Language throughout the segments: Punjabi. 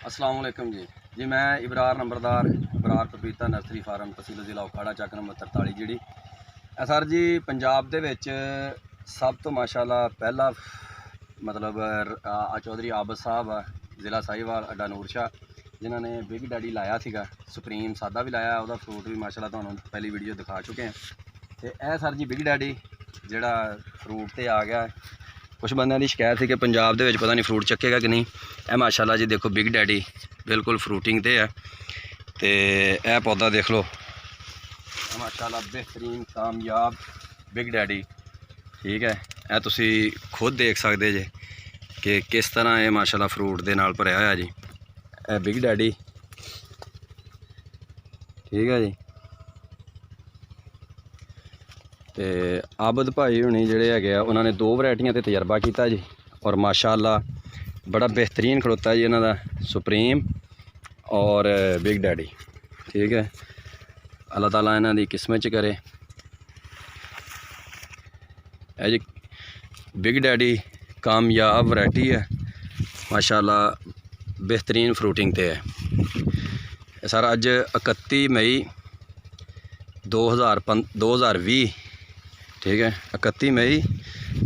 अस्सलाम वालेकुम जी मैं इबरार नंबरदार इबरार पपीता नर्सरी फार्म तहसील जिला उखाड़ा चक नंबर 43 जी सर जी पंजाब दे विच सब तो माशाअल्लाह पहला मतलब चौधरी आबद साहब जिला साहिवाल अड्डा नूर शाह जिन्होंने बिग डैडी लाया सीगा सुप्रीम सादा भी लाया वह फ्रूट भी माशाअल्लाह तुहानू पहली वीडियो दिखा चुके हैं तो यह सर जी बिग डैडी जिहड़ा फ्रूट ते आ गया कुछ बंदों की शिकायत थी कि पंजाब दे विच पता नहीं फ्रूट चकेगा कि नहीं। यह माशाल्लाह जी देखो बिग डैडी बिल्कुल फ्रूटिंग ते है तो यह पौधा देख लो माशाल्लाह बेहतरीन कामयाब बिग डैडी ठीक है। यह तुसी खुद देख सकते जे कि किस तरह ये माशाल्लाह फ्रूट दे नाल भरिया होया जी। यह बिग डैडी ठीक है जी। तो आबद भाई होनी जोड़े है उन्होंने दो वैरायटियां ते तजर्बा किया जी और माशाअल्लाह बड़ा बेहतरीन खड़ोता जी इन्हों का सुप्रीम और बिग डैडी ठीक है। अल्लाह ताला इन्हों की किस्मत च करे। है जी बिग डैडी कामयाब वैरायटी है माशाअल्लाह बेहतरीन फ्रूटिंग ते है। सर अज 31 मई 2020 ठीक है 31 मई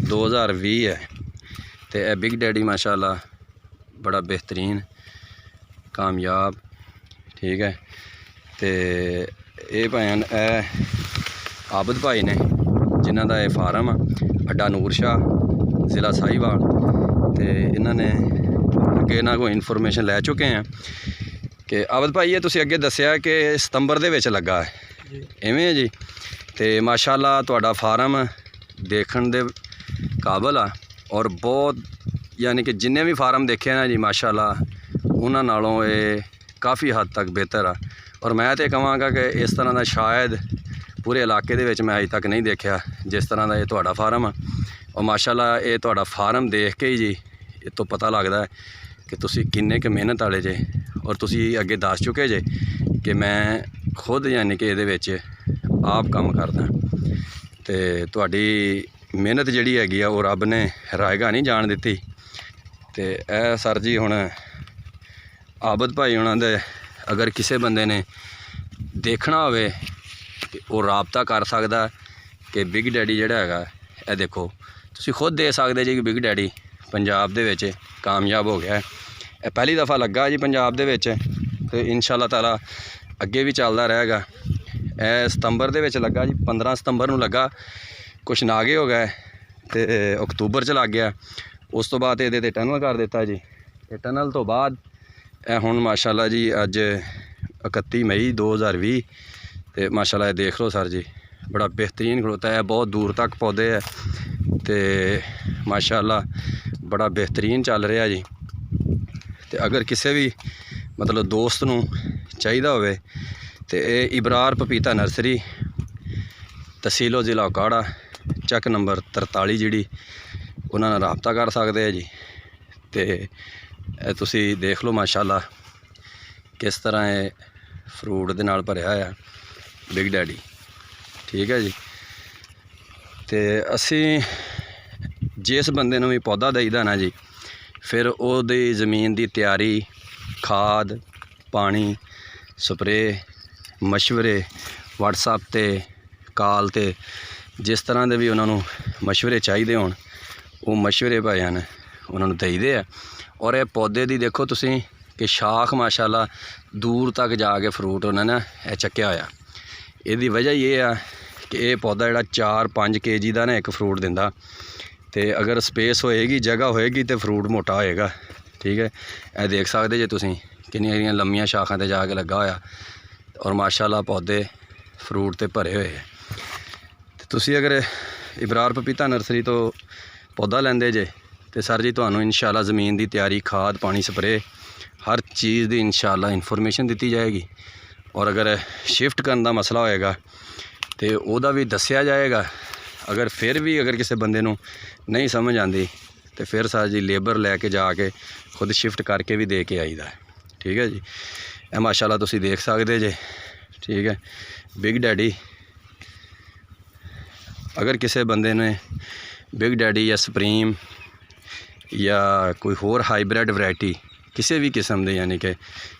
2020 है। तो यह बिग डैडी माशाअल्लाह बड़ा बेहतरीन कामयाब ठीक है। तो ये भैन आबद भाई ने जिन्हों का यह फार्म अड्डा नूर शाह ज़िला साहिवाल तो इन्होंने अगे इन्हों को इन्फॉर्मेशन लै चुके हैं कि आबद भाई ये तुसी अगे दसिया कि सितंबर दे विच लगा है इवें है जी। तो माशाअल्लाह तुहाडा फार्म देखण दे काबल आ और बहुत यानी कि जिन्ने भी फार्म देखे ना जी माशाअल्लाह उन्हां नालों ये काफ़ी हद तक बेहतर आ। और मैं तो कहांगा कि इस तरह का शायद पूरे इलाके दे विच मैं अज तक नहीं देखा जिस तरह का ये तुहाडा फार्म आ। और माशाअल्लाह ये तुहाडा फार्म देख के ही जी ये तो पता लगता है कि तुसी किन्ने क मेहनत वाले जे और तुसी अगे दस चुके जे कि मैं खुद यानी कि ये आप काम करदा तो तुहाडी मेहनत जिहड़ी हैगी आ वो रब ने रायगा नहीं जान दित्ती। तो यह सर जी हुण आबद भाई हुणां दे अगर किसी बंदे ने देखना होवे कि वो राबता कर सकदा कि बिग डैडी जिहड़ा हैगा यह देखो तुसी खुद दे सकदे जी कि बिग डैडी पंजाब दे विच कामयाब हो गया है। यह पहली दफ़ा लगा जी पंजाब दे विच तो इंशाअल्लाह ताला अगे भी चलदा रहेगा। सितंबर दे विच लगा जी 15 सितंबर नूं लगा कुछ नागे हो गए तो अक्तूबर च लग गया उस तो बाद ये टनल कर दिता जी। ये टनल तो बाद हुण माशाअल्लाह जी अज 31 मई 2020 तो माशाअल्लाह देख लो सर जी बड़ा बेहतरीन खड़ोता है बहुत दूर तक पौधे है तो माशाअल्लाह बड़ा बेहतरीन चल रहा जी। तो अगर किसी भी मतलब दोस्त नूं चाहिदा होवे तो ये इबरार पपीता नर्सरी तहसीलो ज़िला उखाड़ा चक नंबर 43 जी उन्होंने राबता कर सकते हैं जी। तो तुसी देख लो माशाअल्लाह किस तरह ये फ्रूट दे नाल भरिया है बिग डैडी ठीक है जी। तो असी जिस बंदे नूं भी पौधा दईदा ना जी फिर उहदी ज़मीन की तैयारी खाद पानी स्प्रे मशवरे व्हाट्सएप ते कॉल ते जिस तरह के भी उन्होंने मशवरे चाहिए होण वो मशवरे भाईन उन्होंने दईदे है। और ये पौधे की देखो तुसी कि शाख माशाअल्लाह दूर तक जाके फ्रूट उन्होंने चक्या होया। इसदी वजह ये है कि ये पौधा जिहड़ा 4-5 kg का ना एक फ्रूट दिंदा तो अगर स्पेस होएगी जगह होएगी तो फ्रूट मोटा होएगा ठीक है। यह देख सकते जे तुसी किन्नियां लम्मियां शाखां ते जाके लगा होया और माशाअल्लाह पौधे फ्रूट ते भरे हुए है। तुसी अगर इबरार पपीता नर्सरी तो पौधा लेंदे जे तो सर जी तुहानू इंशाअल्लाह ज़मीन की तैयारी खाद पानी स्प्रे हर चीज़ की इंशाअल्लाह इन्फॉर्मेशन दी जाएगी। और अगर शिफ्ट करने का मसला होएगा तो वह भी दसिया जाएगा। अगर फिर भी अगर किसी बंदे नू नहीं समझ आती तो फिर सर जी लेबर लैके जाके खुद शिफ्ट करके भी दे के आईदा ठीक है जी। यह माशाअल्लाह तुसी देख सकते जे ठीक है बिग डैडी। अगर किसी बंदे ने बिग डैडी या सुप्रीम या कोई होर हाईब्रिड वैरायटी ਕਿਸੇ ਵੀ ਕਿਸਮ ਦੀ ਯਾਨੀ ਕਿ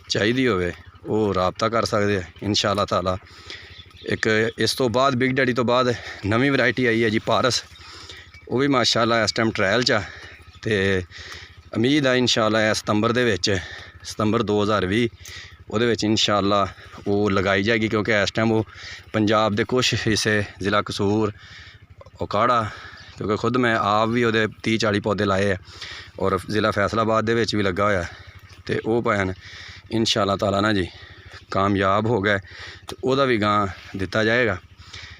ਚਾਹੀਦੀ ਹੋਵੇ ਉਹ ਰਾਬਤਾ ਕਰ ਸਕਦੇ ਆ ਇਨਸ਼ਾ-ਅੱਲਾਹ ਤਾਲਾ। ਇੱਕ ਇਸ ਤੋਂ ਬਾਅਦ ਬਿਗ ਡੈਡੀ ਤੋਂ ਬਾਅਦ ਨਵੀਂ ਵੈਰਾਈਟੀ ਆਈ ਹੈ ਜੀ ਪਾਰਸ, ਉਹ ਵੀ ਮਾਸ਼ਾਅੱਲਾ ਇਸ ਟਾਈਮ ਟਰਾਇਲ 'ਚ ਆ ਤੇ ਉਮੀਦ ਆ ਇਨਸ਼ਾ-ਅੱਲਾਹ ਸਤੰਬਰ ਦੇ ਵਿੱਚ, ਸਤੰਬਰ 2020 ਉਹਦੇ ਵਿੱਚ ਇਨਸ਼ਾ-ਅੱਲਾਹ ਉਹ ਲਗਾਈ ਜਾਏਗੀ, ਕਿਉਂਕਿ ਇਸ ਟਾਈਮ ਉਹ ਪੰਜਾਬ ਦੇ ਕੁਛ ਹਿੱਸੇ ਜ਼ਿਲ੍ਹਾ ਕਸੂਰ, ਉਕਾੜਾ, ਕਿਉਂਕਿ ਖੁਦ ਮੈਂ ਆਪ ਵੀ ਉਹਦੇ 30-40 ਪੌਦੇ ਲਾਏ ਆ ਔਰ ਜ਼ਿਲ੍ਹਾ ਫੈਸਲਾਬਾਦ ਦੇ ਵਿੱਚ ਵੀ ਲੱਗਾ ਹੋਇਆ ਤੇ ਉਹ ਭੈਣ ਇਨਸ਼ਾ-ਅੱਲਾਹ ਤਾਲਾ ਨਾ ਜੀ ਕਾਮਯਾਬ ਹੋ ਗਏ ਤੇ ਉਹਦਾ ਵੀ ਗਾਂ ਦਿੱਤਾ ਜਾਏਗਾ।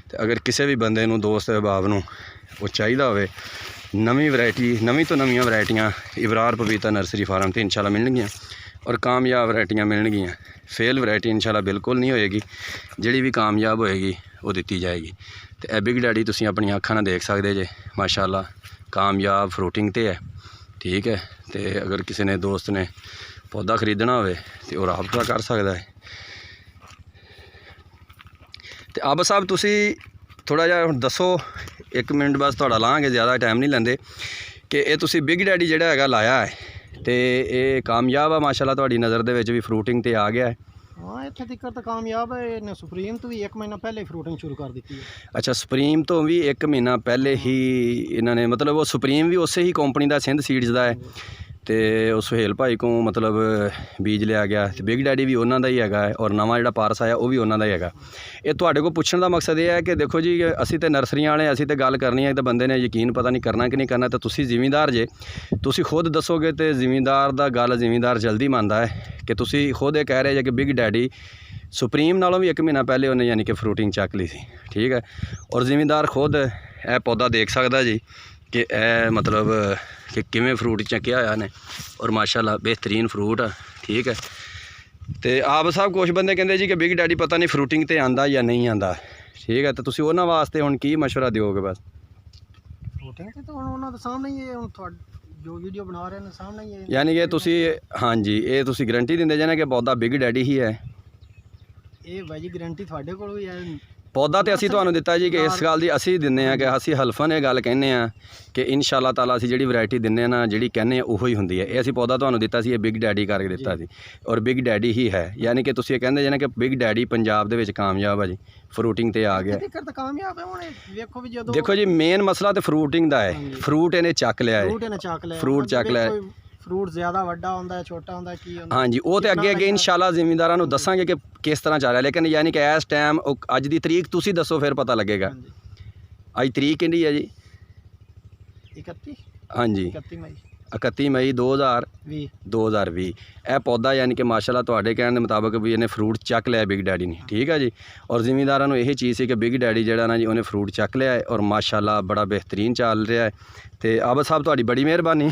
ਤੇ ਅਗਰ ਕਿਸੇ ਵੀ ਬੰਦੇ ਨੂੰ ਦੋਸਤ ਅਹਿਬਾਬ ਨੂੰ ਉਹ ਚਾਹੀਦਾ ਹੋਵੇ ਨਵੀਂ ਵੈਰਾਈਟੀ, ਨਵੀਂ ਤੋਂ ਨਵੀਆਂ ਵੈਰਾਈਟੀਆਂ ਇਬਰਾਰ ਪਪੀਤਾ ਨਰਸਰੀ ਫਾਰਮ ਤੇ ਇਨਸ਼ਾ-ਅੱਲਾਹ ਮਿਲਣਗੀਆਂ ਔਰ ਕਾਮਯਾਬ ਵੈਰਾਈਟੀਆਂ ਮਿਲਣਗੀਆਂ। ਫੇਲ ਵੈਰਾਈਟੀ ਇਨਸ਼ਾ-ਅੱਲਾਹ ਬਿਲਕੁਲ ਨਹੀਂ ਹੋਏਗੀ, ਜਿਹੜੀ ਵੀ ਕਾਮਯਾਬ ਹੋਏਗੀ ਉਹ ਦਿੱਤੀ ਜਾਏਗੀ। ਤੇ ਇਹ ਬਿਗ ਡੈਡੀ ਤੁਸੀਂ ਆਪਣੀਆਂ ਅੱਖਾਂ ਨਾਲ ਦੇਖ ਸਕਦੇ ਜੇ ਮਾਸ਼ਾਅੱਲਾਹ ਕਾਮਯਾਬ ਫਰੂਟਿੰਗ ਤੇ ਹੈ, ਠੀਕ ਹੈ। ਤੇ ਅਗਰ ਕਿਸੇ ਨੇ ਦੋਸਤ ਨੇ ਪੌਦਾ ਖਰੀਦਣਾ ਹੋਵੇ ਤੇ ਉਹ ਰਾਬਤਾ ਕਰ ਸਕਦਾ ਹੈ। ਤੇ ਆਬ ਸਾਹਿਬ ਤੁਸੀਂ ਥੋੜ੍ਹਾ ਜਿਹਾ ਹੁਣ ਦੱਸੋ, 1 ਮਿੰਟ ਬਸ ਤੁਹਾਡਾ ਲਾਂਗੇ, ਜ਼ਿਆਦਾ ਟਾਈਮ ਨਹੀਂ ਲੈਂਦੇ, ਕਿ ਇਹ ਤੁਸੀਂ ਬਿਗ ਡੈਡੀ ਜਿਹੜਾ ਹੈਗਾ ਲਾਇਆ ਹੈ ਤੇ ਇਹ ਕਾਮਯਾਬ ਆ ਮਾਸ਼ਾਅੱਲਾਹ ਤੁਹਾਡੀ ਨਜ਼ਰ ਦੇ ਵਿੱਚ ਵੀ ਫਰੂਟਿੰਗ ਤੇ ਆ ਗਿਆ ਹੈ? ਹਾਂ ਇੱਥੇ ਤੱਕ ਤਾਂ ਕਾਮਯਾਬ ਹੈ। ਇਹਨੇ ਸੁਪਰੀਮ ਤੋਂ ਵੀ 1 ਮਹੀਨਾ ਪਹਿਲੇ ਫਰੂਟਿੰਗ ਸ਼ੁਰੂ ਕਰ ਦਿੱਤੀ ਹੈ। ਅੱਛਾ, ਸੁਪਰੀਮ ਤੋਂ ਵੀ 1 ਮਹੀਨਾ ਪਹਿਲੇ ਹੀ ਇਹਨਾਂ ਨੇ, ਮਤਲਬ ਉਹ ਸੁਪਰੀਮ ਵੀ ਉਸੇ ਹੀ ਕੰਪਨੀ ਦਾ ਸਿੰਧ ਸੀਡਸ ਦਾ ਹੈ ਤੇ ਉਹ ਸੁਹੇਲ ਭਾਈ ਕੋਲ ਮਤਲਬ ਬੀਜ ਲਿਆ ਗਿਆ ਤੇ ਬਿਗ ਡੈਡੀ ਵੀ ਉਹਨਾਂ ਦਾ ਹੀ ਹੈਗਾ ਹੈ ਔਰ ਨਵਾਂ ਜਿਹੜਾ ਪਾਰਸ ਆਇਆ ਉਹ ਵੀ ਉਹਨਾਂ ਦਾ ਹੀ ਹੈਗਾ। ਇਹ ਤੁਹਾਡੇ ਕੋਲ ਪੁੱਛਣ ਦਾ ਮਕਸਦ ਇਹ ਹੈ ਕਿ ਦੇਖੋ ਜੀ ਅਸੀਂ ਤੇ ਨਰਸਰੀਆਂ ਵਾਲੇ, ਅਸੀਂ ਤੇ ਗੱਲ ਕਰਨੀ ਹੈ ਤਾਂ ਬੰਦੇ ਨੇ ਯਕੀਨ ਪਤਾ ਨਹੀਂ ਕਰਨਾ ਕਿ ਨਹੀਂ ਕਰਨਾ, ਤਾਂ ਤੁਸੀਂ ਜ਼ਿਮੀਂਦਾਰ ਜੇ, ਤੁਸੀਂ ਖੁਦ ਦੱਸੋਗੇ ਤੇ ਜ਼ਿਮੀਂਦਾਰ ਦਾ ਗੱਲ ਜ਼ਿਮੀਂਦਾਰ ਜਲਦੀ ਮੰਨਦਾ ਹੈ ਕਿ ਤੁਸੀਂ ਖੁਦ ਇਹ ਕਹਿ ਰਹੇ ਜੇ ਕਿ ਬਿਗ ਡੈਡੀ ਸੁਪਰੀਮ ਨਾਲੋਂ ਵੀ 1 ਮਹੀਨਾ ਪਹਿਲੇ ਉਹਨੇ ਯਾਨੀ ਕਿ ਫਰੂਟਿੰਗ ਚੱਕ ਲਈ ਸੀ, ਠੀਕ ਹੈ। ਔਰ ਜ਼ਿਮੀਂਦਾਰ ਖੁਦ ਇਹ ਪੌਦਾ ਦੇਖ ਸਕਦਾ ਜੀ ਕਿ ਇਹ ਮਤਲਬ ਕਿ ਕਿਵੇਂ ਫਰੂਟ ਚੱਕਿਆ ਹੋਇਆ ਨੇ ਔਰ ਮਾਸ਼ਾਅੱਲਾਹ ਬਿਹਤਰੀਨ ਫਰੂਟ ਆ, ਠੀਕ ਹੈ। ਤੇ ਆਪ ਸਾਹਿਬ ਕੁਛ ਬੰਦੇ ਕਹਿੰਦੇ ਜੀ ਕਿ ਬਿਗ ਡੈਡੀ ਪਤਾ ਨਹੀਂ ਫਰੂਟਿੰਗ ਤੇ ਆਂਦਾ ਜਾਂ ਨਹੀਂ ਆਂਦਾ, ਠੀਕ ਹੈ। ਤਾਂ ਤੁਸੀਂ ਉਹਨਾਂ ਵਾਸਤੇ ਹੁਣ ਕੀ ਮਸ਼ਵਰਾ ਦਿਓਗੇ? ਬਸ ਫਰੂਟਿੰਗ ਤੇ ਤਾਂ ਹੁਣ ਉਹਨਾਂ ਦੇ ਸਾਹਮਣੇ ਹੀ ਹੈ, ਹੁਣ ਤੁਹਾਡੇ ਜੋ ਵੀਡੀਓ ਬਣਾ ਰਹੇ ਨੇ ਸਾਹਮਣੇ ਹੀ ਹੈ, ਯਾਨੀ ਕਿ ਤੁਸੀਂ ਹਾਂਜੀ ਇਹ ਤੁਸੀਂ ਗਰੰਟੀ ਦਿੰਦੇ ਜੇ ਨਾ ਕਿ ਪੌਦਾ ਬਿਗ ਡੈਡੀ ਹੀ ਹੈ? ਇਹ ਬਾਈ ਜੀ ਗਰੰਟੀ ਤੁਹਾਡੇ ਕੋਲ ਵੀ ਹੈ। ਪੌਦਾ ਤੇ ਅਸੀਂ ਤੁਹਾਨੂੰ ਦਿੱਤਾ ਜੀ ਕਿ ਇਸ ਗੱਲ ਦੀ ਅਸੀਂ ਦਿੰਦੇ ਆ ਕਿ ਅਸੀਂ ਹਲਫਨ ਇਹ ਗੱਲ ਕਹਿੰਦੇ ਆ ਕਿ ਇਨਸ਼ਾ-ਅੱਲਾਹ ਤਾਲਾ ਅਸੀਂ ਜਿਹੜੀ ਵੈਰਾਈਟੀ ਦਿੰਦੇ ਆ ਨਾ, ਜਿਹੜੀ ਕਹਿੰਦੇ ਆ ਉਹੀ ਹੁੰਦੀ ਹੈ। ਇਹ ਅਸੀਂ ਪੌਦਾ ਤੁਹਾਨੂੰ ਦਿੱਤਾ ਸੀ, ਇਹ ਬਿਗ ਡੈਡੀ ਕਰਕੇ ਦਿੱਤਾ ਸੀ ਔਰ ਬਿਗ ਡੈਡੀ ਹੀ ਹੈ। ਯਾਨੀ ਕਿ ਤੁਸੀਂ ਇਹ ਕਹਿੰਦੇ ਜੇ ਨਾ ਕਿ ਬਿਗ ਡੈਡੀ ਪੰਜਾਬ ਦੇ ਵਿੱਚ ਕਾਮਯਾਬ ਆ ਜੀ, ਫਰੂਟਿੰਗ ਤੇ ਆ ਗਿਆ। ਕਾਮਯਾਬ ਹੈ ਹੁਣ ਵੇਖੋ ਵੀ ਜਦੋਂ ਦੇਖੋ ਜੀ ਮੇਨ ਮਸਲਾ ਤੇ ਫਰੂਟਿੰਗ ਦਾ ਹੈ। ਫਰੂਟ ਇਹਨੇ ਚੱਕ ਲਿਆ ਹੈ, ਫਰੂਟ ਚੱਕ ਲਿਆ। ਫਰੂਟ ਜ਼ਿਆਦਾ ਵੱਡਾ ਹੁੰਦਾ ਹੈ, ਛੋਟਾ ਹੁੰਦਾ, ਕੀ ਹੁੰਦਾ? ਹਾਂਜੀ, ਉਹ ਤੇ ਅੱਗੇ ਇਨਸ਼ਾ-ਅੱਲਾਹ ਜ਼ਿਮੀਂਦਾਰਾਂ ਨੂੰ ਦੱਸਾਂਗੇ ਕਿ ਕਿਸ ਤਰ੍ਹਾਂ ਚੱਲ ਰਿਹਾ, ਲੇਕਿਨ ਯਾਨੀ ਕਿ ਇਸ ਟਾਈਮ ਅੱਜ ਦੀ ਤਰੀਕ ਤੁਸੀਂ ਦੱਸੋ ਫਿਰ ਪਤਾ ਲੱਗੇਗਾ। ਅੱਜ ਤਰੀਕ ਕਿੰਨੀ ਹੈ ਜੀ? 31। ਹਾਂਜੀ 31 ਮਈ 31 ਮਈ 2020। ਇਹ ਪੌਦਾ ਯਾਨੀ ਕਿ ਮਾਸ਼ਾਅੱਲਾਹ ਤੁਹਾਡੇ ਕਹਿਣ ਦੇ ਮੁਤਾਬਕ ਵੀ ਇਹਨੇ ਫਰੂਟ ਚੱਕ ਲਿਆ ਬਿਗ ਡੈਡੀ ਨੇ, ਠੀਕ ਹੈ ਜੀ। ਔਰ ਜ਼ਿਮੀਂਦਾਰਾਂ ਨੂੰ ਇਹ ਚੀਜ਼ ਸੀ ਕਿ ਬਿਗ ਡੈਡੀ ਜਿਹੜਾ ਨਾ ਜੀ ਉਹਨੇ ਫਰੂਟ ਚੱਕ ਲਿਆ ਹੈ ਔਰ ਮਾਸ਼ਾਅੱਲਾਹ ਬੜਾ ਬਿਹਤਰੀਨ ਚੱਲ ਰਿਹਾ ਹੈ। ਤੇ ਆਬਦ ਸਾਹਿਬ ਤੁਹਾਡੀ ਬੜੀ ਮਿਹਰਬਾਨੀ,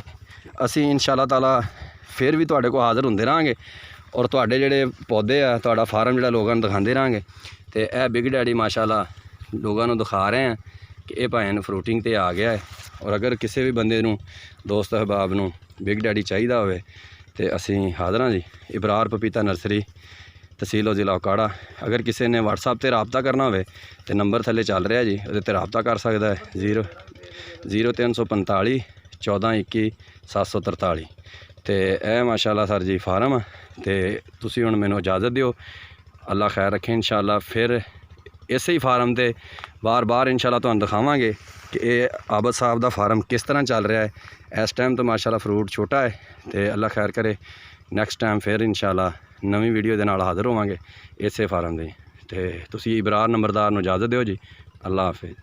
ਅਸੀਂ ਇਨਸ਼ਾ-ਅੱਲਾਹ ਤਾਲਾ ਫਿਰ ਵੀ ਤੁਹਾਡੇ ਕੋਲ ਹਾਜ਼ਰ ਹੁੰਦੇ ਰਹਾਂਗੇ ਔਰ ਤੁਹਾਡੇ ਜਿਹੜੇ ਪੌਦੇ ਆ, ਤੁਹਾਡਾ ਫਾਰਮ ਜਿਹੜਾ ਲੋਕਾਂ ਨੂੰ ਦਿਖਾਉਂਦੇ ਰਹਾਂਗੇ। ਤੇ ਇਹ ਬਿਗ ਡੈਡੀ ਮਾਸ਼ਾਅੱਲਾਹ ਲੋਕਾਂ ਨੂੰ ਦਿਖਾ ਰਹੇ ਆ ਕਿ ਇਹ ਭਾਵੇਂ ਫਰੂਟਿੰਗ ਤੇ ਆ ਗਿਆ ਹੈ। ਔਰ ਅਗਰ ਕਿਸੇ ਵੀ ਬੰਦੇ ਨੂੰ ਦੋਸਤ ਅਹਿਬਾਬ ਨੂੰ ਬਿਗ ਡੈਡੀ ਚਾਹੀਦਾ ਹੋਵੇ ਤੇ ਅਸੀਂ ਹਾਜ਼ਰ ਹਾਂ ਜੀ। ਇਬਰਾਰ ਪਪੀਤਾ ਨਰਸਰੀ, ਤਹਿਸੀਲ ਜ਼ਿਲ੍ਹਾ ਉਕਾੜਾ। ਅਗਰ ਕਿਸੇ ਨੇ WhatsApp ਤੇ ਰਾਬਤਾ ਕਰਨਾ ਹੋਵੇ ਤੇ ਨੰਬਰ ਥੱਲੇ ਚੱਲ ਰਿਹਾ ਜੀ, ਉਹਦੇ ਤੇ ਰਾਬਤਾ ਕਰ ਸਕਦਾ ਹੈ 0345 1421 743। ਤੇ ਇਹ ਮਾਸ਼ਾਅੱਲਾਹ ਸਰ ਜੀ ਫਾਰਮ ਤੇ ਤੁਸੀਂ ਹੁਣ ਮੈਨੂੰ ਇਜਾਜ਼ਤ ਦਿਓ, ਅੱਲਾ ਖੈਰ ਰੱਖੇ। ਇਨਸ਼ਾ-ਅੱਲਾਹ ਫਿਰ ਇਸੇ ਹੀ ਫਾਰਮ ਤੇ ਬਾਰ-ਬਾਰ ਇਨਸ਼ਾ-ਅੱਲਾਹ ਤੁਹਾਨੂੰ ਦਿਖਾਵਾਂਗੇ ਕਿ ਇਹ ਆਬਦ ਸਾਹਿਬ ਦਾ ਫਾਰਮ ਕਿਸ ਤਰ੍ਹਾਂ ਚੱਲ ਰਿਹਾ ਹੈ। ਇਸ ਟਾਈਮ ਤਾਂ ਮਾਸ਼ਾਅੱਲਾਹ ਫਰੂਟ ਛੋਟਾ ਹੈ ਤੇ ਅੱਲਾ ਖੈਰ ਕਰੇ ਨੈਕਸਟ ਟਾਈਮ ਫਿਰ ਇਨਸ਼ਾ-ਅੱਲਾਹ ਨਵੀਂ ਵੀਡੀਓ ਦੇ ਨਾਲ ਹਾਜ਼ਰ ਹੋਵਾਂਗੇ ਇਸੇ ਫਾਰਮ ਦੇ। ਤੇ ਤੁਸੀਂ ਇਬਰਾਰ ਨੰਬਰਦਾਰ ਨੂੰ ਇਜਾਜ਼ਤ ਦਿਓ ਜੀ। ਅੱਲਾ ਹਾਫਿਜ਼।